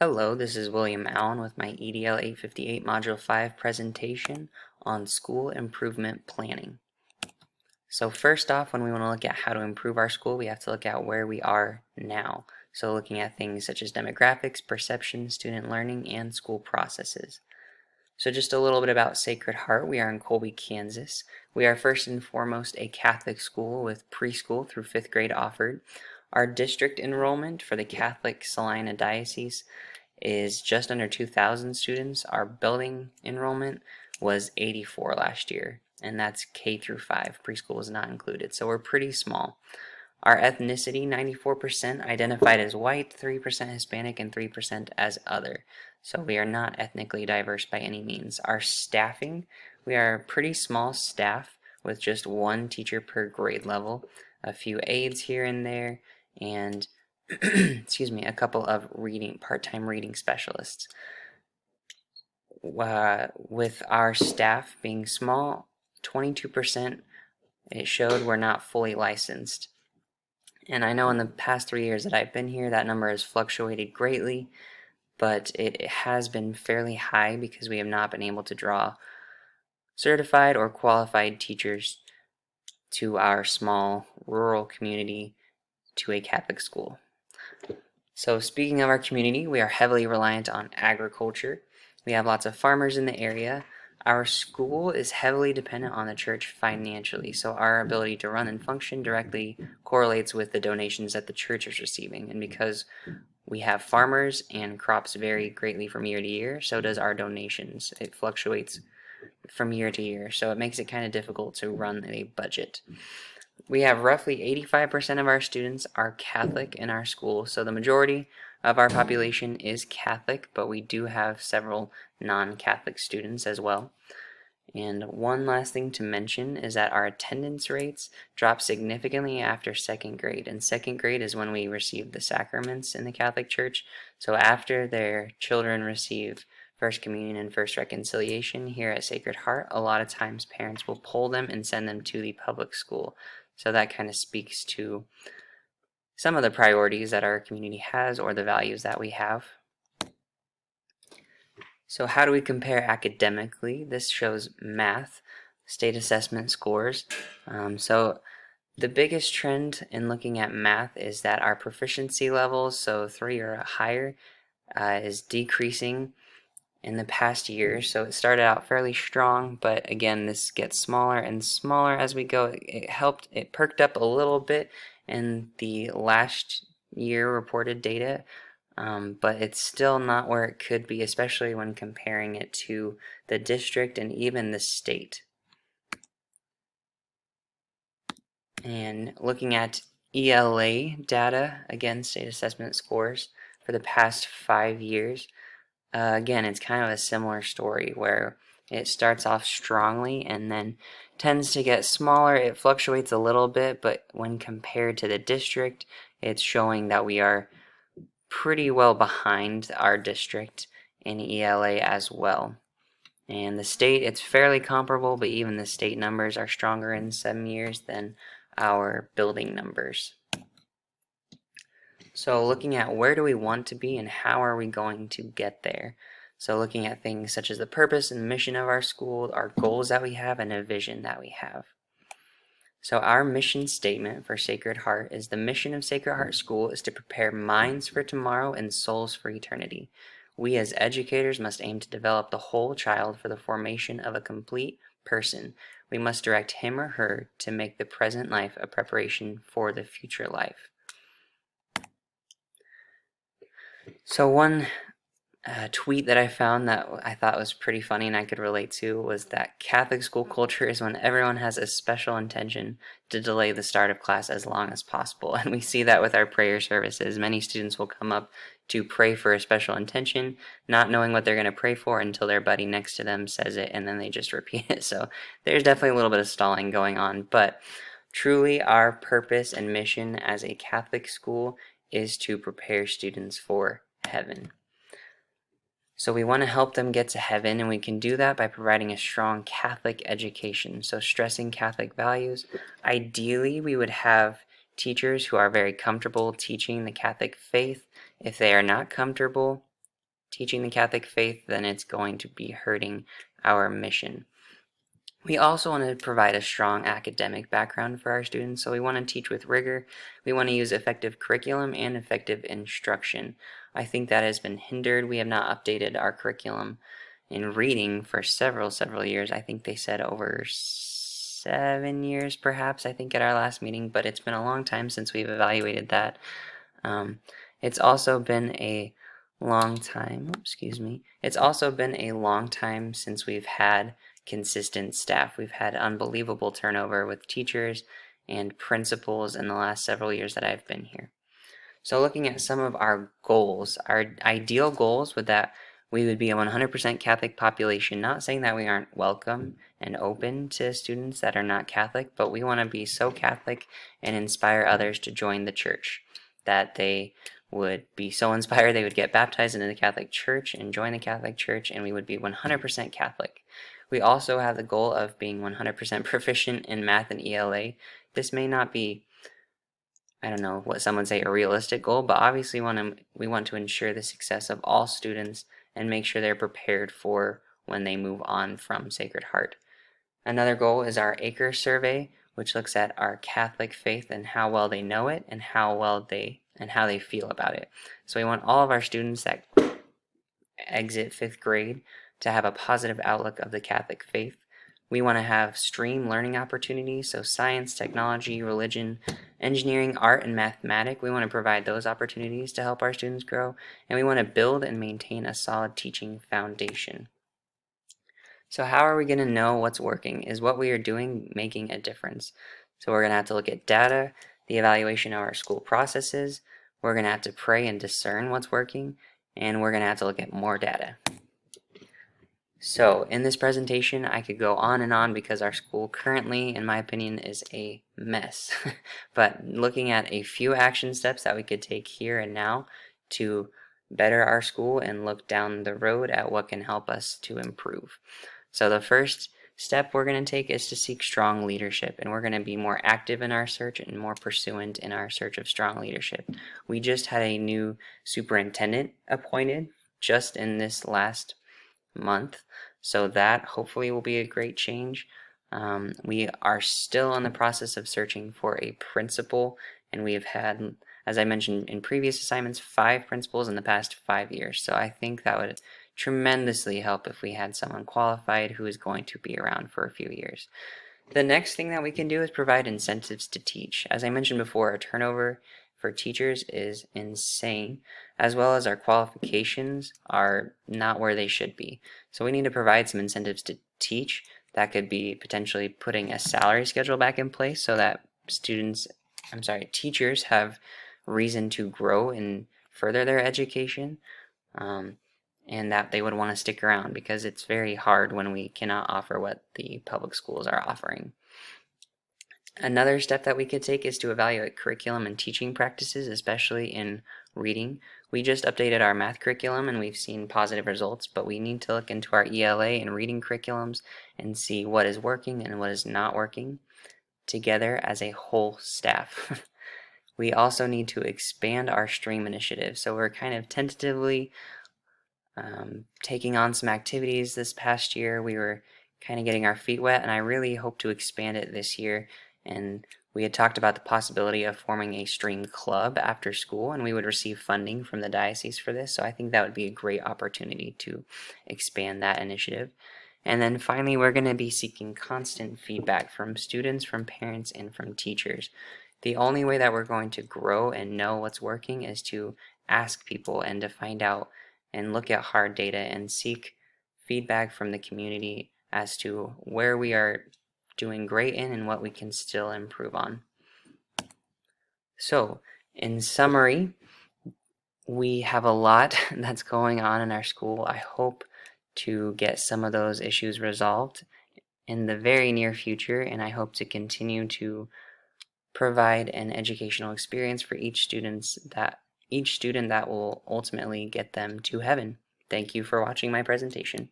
Hello, this is William Allen with my EDL 858 Module 5 presentation on school improvement planning. So first off, when we want to look at how to improve our school, we have to look at where we are now. So looking at things such as demographics, perception, student learning, and school processes. So just a little bit about Sacred Heart. We are in Colby, Kansas. We are first and foremost a Catholic school with preschool through 5th grade offered. Our district enrollment for the Catholic Salina Diocese is just under 2,000 students. Our building enrollment was 84 last year, and that's K through 5. Preschool is not included, so we're pretty small. Our ethnicity, 94% identified as white, 3% Hispanic, and 3% as other. So we are not ethnically diverse by any means. Our staffing, we are a pretty small staff with just one teacher per grade level, a few aides here and there, and excuse me, a couple of part-time reading specialists. With our staff being small, 22% it showed were not fully licensed. And I know in the past 3 years that I've been here, that number has fluctuated greatly, but it has been fairly high because we have not been able to draw certified or qualified teachers to our small rural community to a Catholic school. So speaking of our community, we are heavily reliant on agriculture. We have lots of farmers in the area. Our school is heavily dependent on the church financially, so our ability to run and function directly correlates with the donations that the church is receiving. And because we have farmers and crops vary greatly from year to year, so does our donations. It fluctuates from year to year, so it makes it kind of difficult to run a budget. We have roughly 85% of our students are Catholic in our school, so the majority of our population is Catholic, but we do have several non-Catholic students as well. And one last thing to mention is that our attendance rates drop significantly after 2nd grade. And 2nd grade is when we receive the sacraments in the Catholic Church. So after their children receive First Communion and First Reconciliation here at Sacred Heart, a lot of times parents will pull them and send them to the public school. So that kind of speaks to some of the priorities that our community has or the values that we have. So how do we compare academically? This shows math, state assessment scores. So the biggest trend in looking at math is that our proficiency levels, so 3 or higher, is decreasing in the past year. So it started out fairly strong, but again, this gets smaller and smaller as we go. It perked up a little bit in the last year reported data, but it's still not where it could be, especially when comparing it to the district and even the state. And looking at ELA data, again, state assessment scores for the past 5 years, again, it's kind of a similar story where it starts off strongly and then tends to get smaller. It fluctuates a little bit, but when compared to the district, it's showing that we are pretty well behind our district in ELA as well. And the state, it's fairly comparable, but even the state numbers are stronger in some years than our building numbers. So looking at where do we want to be and how are we going to get there. So looking at things such as the purpose and mission of our school, our goals that we have, and a vision that we have. So our mission statement for Sacred Heart is the mission of Sacred Heart School is to prepare minds for tomorrow and souls for eternity. We as educators must aim to develop the whole child for the formation of a complete person. We must direct him or her to make the present life a preparation for the future life. So one tweet that I found that I thought was pretty funny and I could relate to was that Catholic school culture is when everyone has a special intention to delay the start of class as long as possible. And we see that with our prayer services. Many students will come up to pray for a special intention, not knowing what they're going to pray for until their buddy next to them says it, and then they just repeat it. So there's definitely a little bit of stalling going on. But truly, our purpose and mission as a Catholic school is to prepare students for heaven. So we want to help them get to heaven, and we can do that by providing a strong Catholic education. So stressing Catholic values. Ideally, we would have teachers who are very comfortable teaching the Catholic faith. If they are not comfortable, teaching the Catholic faith, then it's going to be hurting our mission. We also want to provide a strong academic background for our students, so we want to teach with rigor. We want to use effective curriculum and effective instruction. I think that has been hindered. We have not updated our curriculum in reading for several years. I think they said over 7 years perhaps, I think, at our last meeting, but it's been a long time since we've evaluated that. It's also been a long time, it's also been a long time since we've had consistent staff. We've had unbelievable turnover with teachers and principals in the last several years that I've been here. So looking at some of our goals, our ideal goals would that we would be a 100% Catholic population, not saying that we aren't welcome and open to students that are not Catholic, but we want to be so Catholic and inspire others to join the church, that they would be so inspired they would get baptized into the Catholic Church and join the Catholic Church, and we would be 100% Catholic. We also have the goal of being 100% proficient in math and ELA. This may not be, I don't know what some would say, a realistic goal, but obviously we want to ensure the success of all students and make sure they're prepared for when they move on from Sacred Heart. Another goal is our ACRE survey, which looks at our Catholic faith and how well they know it and how they feel about it. So we want all of our students that exit 5th grade to have a positive outlook of the Catholic faith. We want to have STREAM learning opportunities, so science, technology, religion, engineering, art, and mathematics. We want to provide those opportunities to help our students grow, and we want to build and maintain a solid teaching foundation. So how are we going to know what's working? Is what we are doing making a difference? So we're going to have to look at data, the evaluation of our school processes, we're going to have to pray and discern what's working, and we're going to have to look at more data. So in this presentation, I could go on and on because our school currently, in my opinion, is a mess. But looking at a few action steps that we could take here and now to better our school and look down the road at what can help us to improve. So the first step we're going to take is to seek strong leadership, and we're going to be more active in our search and more pursuant in our search of strong leadership. We just had a new superintendent appointed just in this last month, so that hopefully will be a great change. We are still in the process of searching for a principal, and we have had, as I mentioned in previous assignments, 5 principals in the past 5 years. So I think that would tremendously help if we had someone qualified who is going to be around for a few years. The next thing that we can do is provide incentives to teach. As I mentioned before, our turnover for teachers is insane, as well as our qualifications are not where they should be. So we need to provide some incentives to teach. That could be potentially putting a salary schedule back in place so that teachers have reason to grow and further their education, and that they would want to stick around, because it's very hard when we cannot offer what the public schools are offering. Another step that we could take is to evaluate curriculum and teaching practices, especially in reading. We just updated our math curriculum and we've seen positive results, but we need to look into our ELA and reading curriculums and see what is working and what is not working together as a whole staff. We also need to expand our STREAM initiative. So we're kind of tentatively taking on some activities this past year. We were kind of getting our feet wet, and I really hope to expand it this year. And we had talked about the possibility of forming a STREAM club after school, and we would receive funding from the diocese for this. So I think that would be a great opportunity to expand that initiative. And then finally, we're going to be seeking constant feedback from students, from parents, and from teachers. The only way that we're going to grow and know what's working is to ask people and to find out and look at hard data and seek feedback from the community as to where we are doing great in and what we can still improve on. So, in summary, we have a lot that's going on in our school. I hope to get some of those issues resolved in the very near future, and I hope to continue to provide an educational experience for each student that will ultimately get them to heaven. Thank you for watching my presentation.